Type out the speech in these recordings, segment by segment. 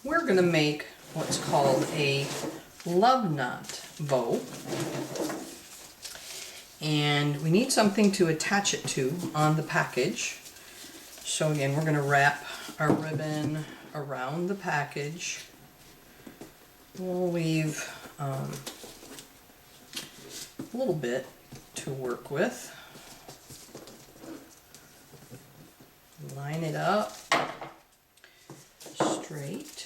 we're going to make what's called a love knot bow. And we need something to attach it to on the package. So again, we're going to wrap our ribbon around the package. We'll leave a little bit to work with. Line it up straight.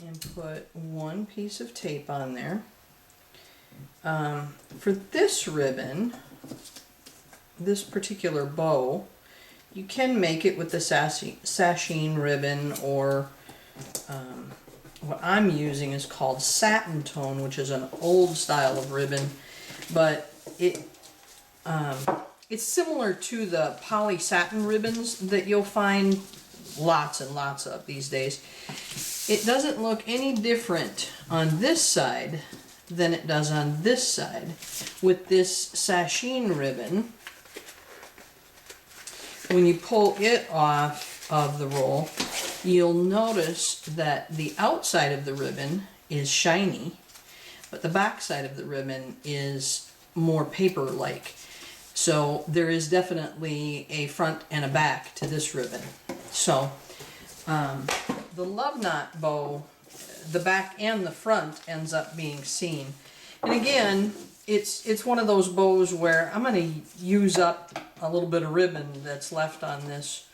And put one piece of tape on there. For this ribbon, this particular bow, you can make it with the sasheen ribbon, or what I'm using is called satin tone, which is an old style of ribbon, but it's similar to the poly satin ribbons that you'll find lots and lots of these days. It doesn't look any different on this side than it does on this side with this sasheen ribbon. When you pull it off of the roll, you'll notice that the outside of the ribbon is shiny, but the back side of the ribbon is more paper-like. So there is definitely a front and a back to this ribbon. So the love knot bow, the back and the front ends up being seen. And again, it's one of those bows where I'm going to use up a little bit of ribbon that's left on this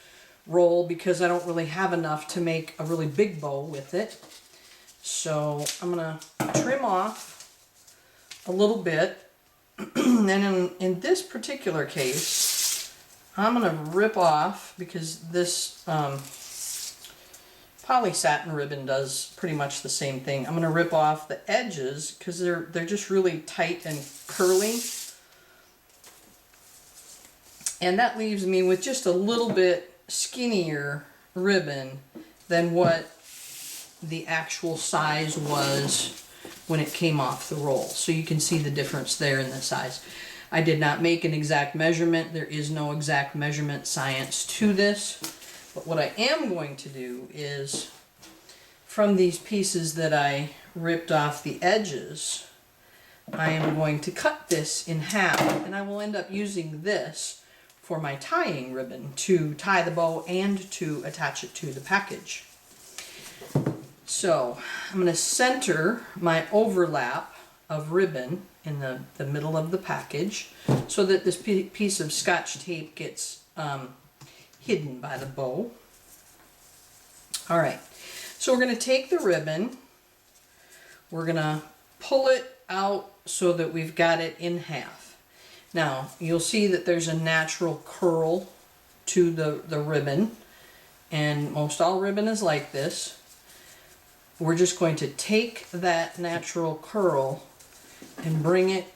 roll because I don't really have enough to make a really big bow with it. So I'm going to trim off a little bit. And in this particular case, I'm going to rip off, because this poly satin ribbon does pretty much the same thing. I'm going to rip off the edges because they're just really tight and curly. And that leaves me with just a little bit skinnier ribbon than what the actual size was when it came off the roll. So you can see the difference there in the size. I did not make an exact measurement. There is no exact measurement science to this. But what I am going to do is, from these pieces that I ripped off the edges, I am going to cut this in half, and I will end up using this for my tying ribbon to tie the bow and to attach it to the package. So I'm going to center my overlap of ribbon in the middle of the package so that this piece of Scotch tape gets hidden by the bow. Alright, so we're going to take the ribbon, we're going to pull it out so that we've got it in half. Now you'll see that there's a natural curl to the ribbon, and most all ribbon is like this. We're just going to take that natural curl and bring it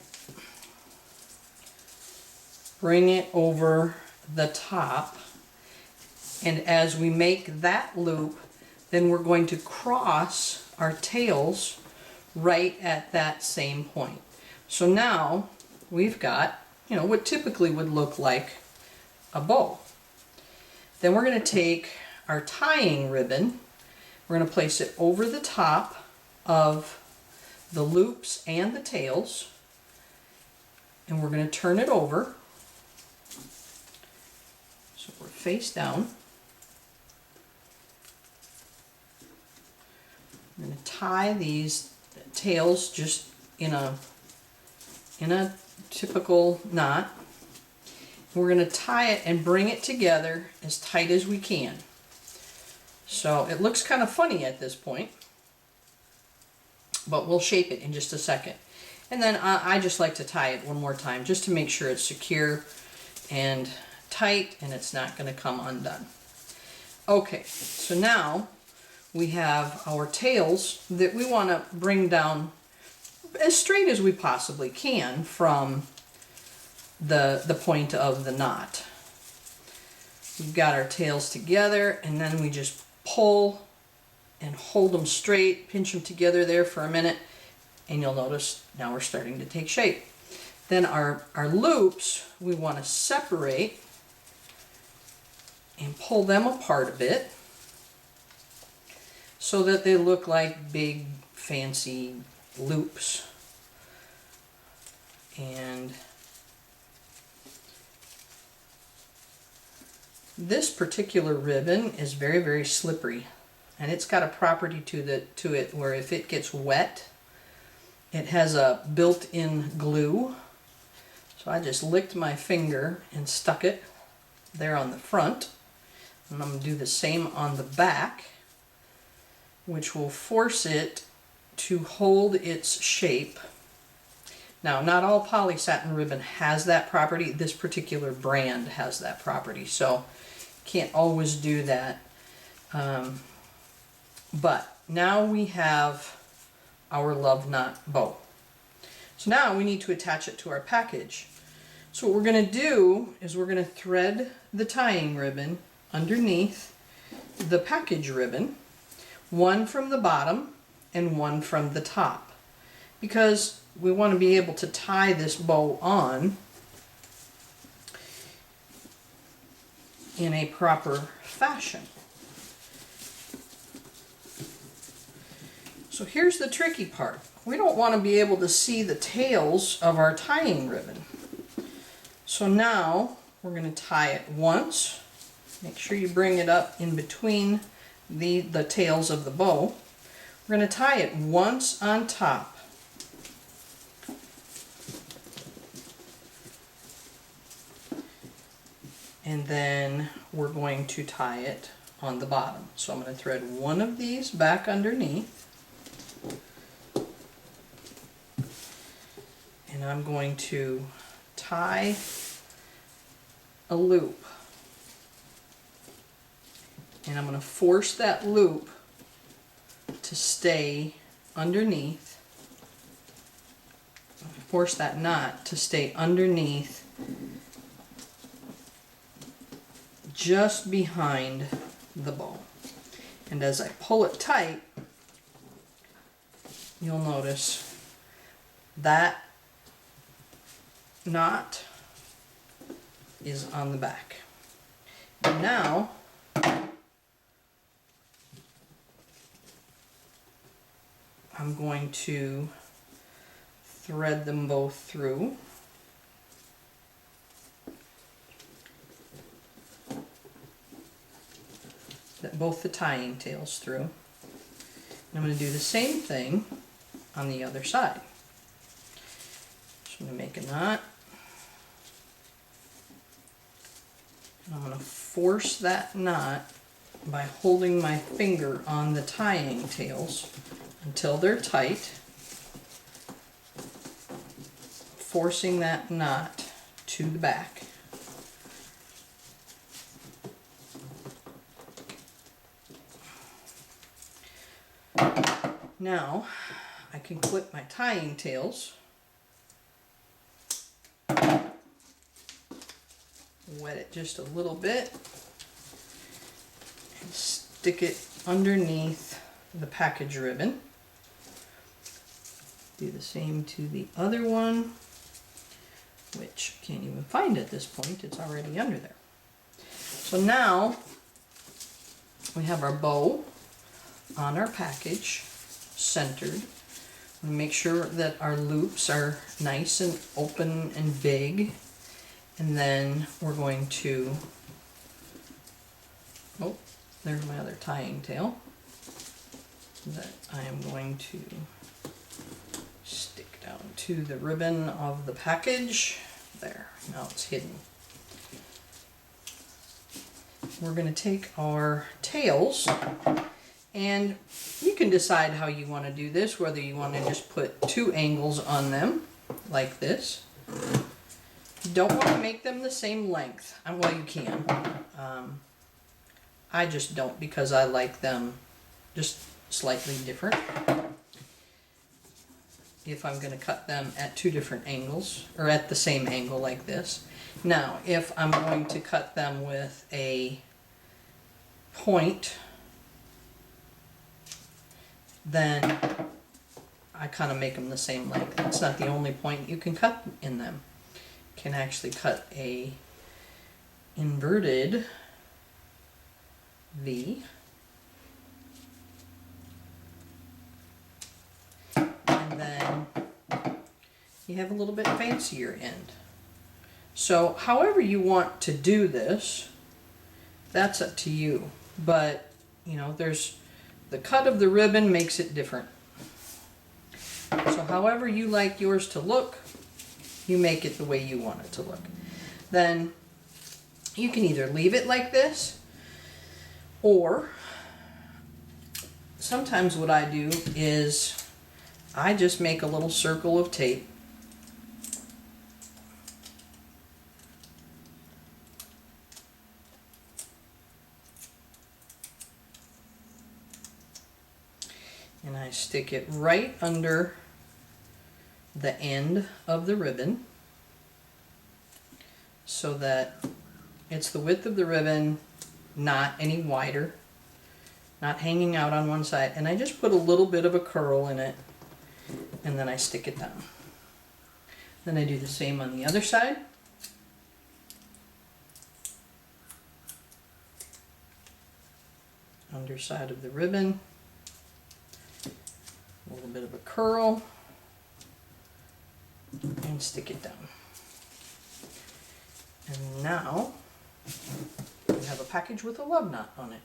over the top. And as we make that loop, then we're going to cross our tails right at that same point. So now we've got, what typically would look like a bow. Then we're going to take our tying ribbon, we're going to place it over the top of the loops and the tails, and we're going to turn it over so we're face down. I'm going to tie these tails just in a typical knot. We're going to tie it and bring it together as tight as we can. So it looks kind of funny at this point, but we'll shape it in just a second. And then I just like to tie it one more time just to make sure it's secure and tight and it's not going to come undone. Okay, so now we have our tails that we want to bring down as straight as we possibly can from the point of the knot. We've got our tails together, and then we just pull and hold them straight, pinch them together there for a minute, and you'll notice now we're starting to take shape. Then our loops we want to separate and pull them apart a bit so that they look like big fancy loops. And this particular ribbon is very, very slippery, and it's got a property to it where if it gets wet, it has a built-in glue. So I just licked my finger and stuck it there on the front, and I'm going to do the same on the back, which will force it to hold its shape. Now, not all poly satin ribbon has that property. This particular brand has that property, so can't always do that. But now we have our love knot bow. So now we need to attach it to our package. So what we're going to do is we're going to thread the tying ribbon underneath the package ribbon, one from the bottom and one from the top, because we want to be able to tie this bow on in a proper fashion. So here's the tricky part. We don't want to be able to see the tails of our tying ribbon. So now we're going to tie it once. Make sure you bring it up in between the tails of the bow. We're going to tie it once on top. And then we're going to tie it on the bottom. So I'm going to thread one of these back underneath. And I'm going to tie a loop. And I'm going to force that loop to stay underneath. Force that knot to stay underneath, just behind the bow. And as I pull it tight, you'll notice that knot is on the back. And now I'm going to thread them both through. Both the tying tails through. And I'm going to do the same thing on the other side. So I'm going to make a knot. And I'm going to force that knot by holding my finger on the tying tails until they're tight. Forcing that knot to the back. Now I can clip my tying tails, wet it just a little bit, and stick it underneath the package ribbon. Do the same to the other one, which I can't even find at this point, it's already under there. So now we have our bow on our package, centered. We make sure that our loops are nice and open and big, and then we're going to, oh, there's my other tying tail that I am going to stick down to the ribbon of the package. There, now it's hidden. We're going to take our tails, and you can decide how you want to do this, whether you want to just put 2 angles on them, like this. You don't want to make them the same length. Well, you can. I just don't, because I like them just slightly different. If I'm going to cut them at 2 different angles, or at the same angle like this. Now, if I'm going to cut them with a point, then I kind of make them the same length. It's not the only point you can cut in them. You can actually cut a inverted V. And then you have a little bit fancier end. So however you want to do this, that's up to you. But, you know, there's the cut of the ribbon makes it different. So however you like yours to look, you make it the way you want it to look. Then you can either leave it like this, or sometimes what I do is I just make a little circle of tape. And I stick it right under the end of the ribbon so that it's the width of the ribbon, not any wider, not hanging out on one side. And I just put a little bit of a curl in it, and then I stick it down. Then I do the same on the other side. Underside of the ribbon, a little bit of a curl, and stick it down. And now we have a package with a love knot on it.